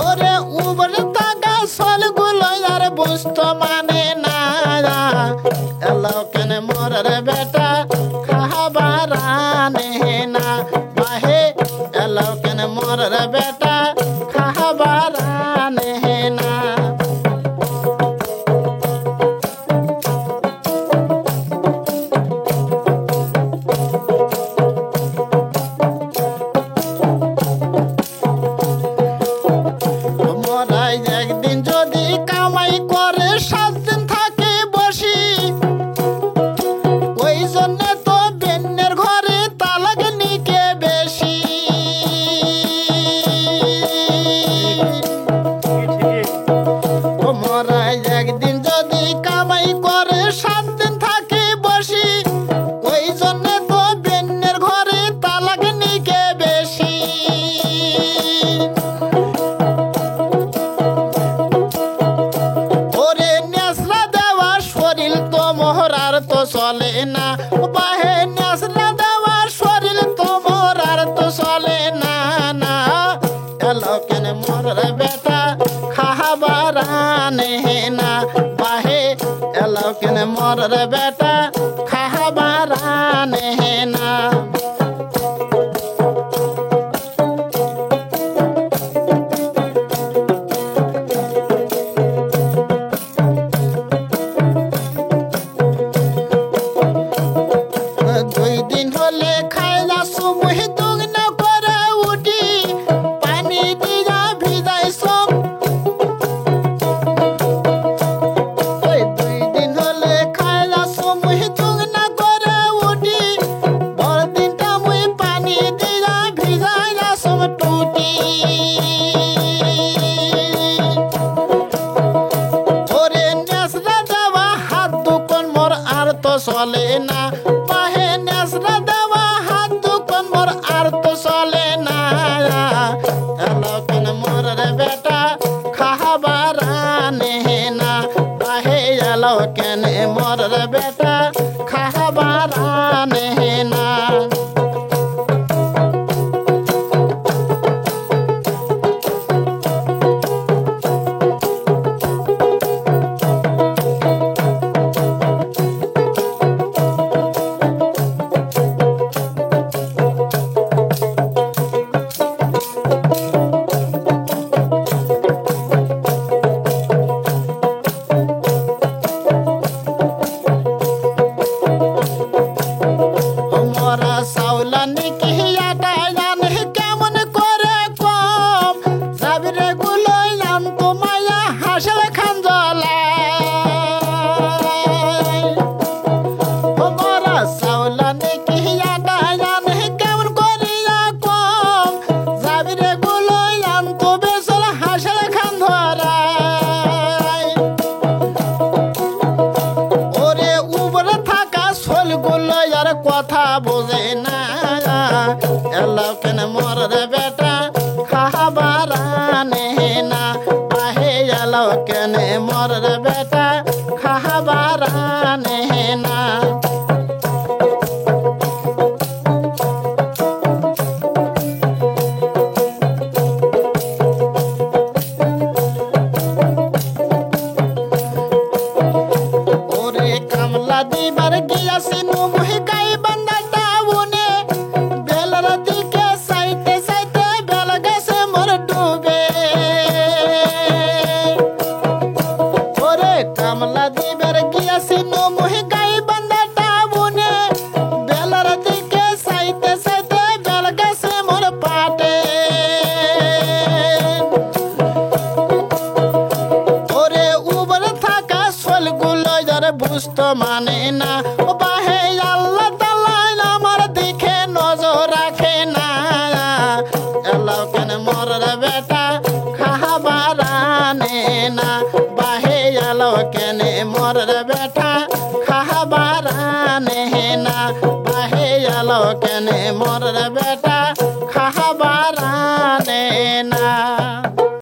ওরে উপরে থাকা সলগুলো আর বুঝতো মানে না এলো কেন মোরের বেটা খাবার আনে না বাহে এলো কেন মোরের বেটা খাবার আনে না মরাই একদিন যদি কামাই করে 7 দিন থাকে বসি ওই জন্য তো বেন্নের ঘরে তালাক নিকে বেশি মরাই একদিন যদি কামাই করে 7 দিন থাকে বসি ওই জন্য তো বেন্নের ঘরে তালাক নিকে বেশি ওরে নেসলা দেওয়া শরীর তো মোহরার তো চলে না বাহে নেসলা দেওয়া শরীর তো মোহরার তো চলে না না এলো কেন মোরের বেটা খাবার আনে না বাহে এলো কেন মোরের বেটা খাবার আনে না দুই দিন হলে খাই না সুবহ দুগ্ন করে উঠি পানি দিয়া ভিজাই সব ওই 2 দিন হলে খাই না সুবহ দুগ্ন করে উঠি বড় দিনটা মুই পানি দিয়া ভিজাই না সব টুটি ওরে নেসরা দেওয়া হাত দুকন মোর আর তো চলে না বাহে নেসরা দেওয়া হাত দুকন মোর আর তো চলে না এলো কেন মোরের বেটা খাবার আনে না বাহে এলো কেন মোরের বেটা খাবার আনে না মোরা সাউলানি কি আটা জানে কেমন করে কম সাবিরে গুলো জানতো মায়া হাসল খাঞ্জলা মোরা সাউলানি কি আটা জানে কেমন করে কম সাবিরে গুলো জানতো বেসল হাসল খাঞ্জলা ওরে উপরে থাকা সলগুলো আর কথা বোঝে না এলো কেন মোরের বেটা খাবার আনে না বাহে এলো কেন মোরের বেটা খাবার আনে না ওরে কামলা দিবার গিয়াছি মুহ গাই বান্দা ডাউনে বেলার দিকে সাইতে সাইতে বেল গেছে মোর ডুবে ওরে কামলা দিবার গিয়াছি মুহ গাই বান্দা ডাউনে বেলার দিকে সাইতে সাইতে বেল গেছে মোর পাটে ওরে উপরে থাকা সলগুলো যার বুঝতো মানে না বাহে আল্লাহ তাআলা আমার দিকে নজর রাখে না এলো কেন মোরের বেটা খাবার আনে না বাহে এলো কেন মোরের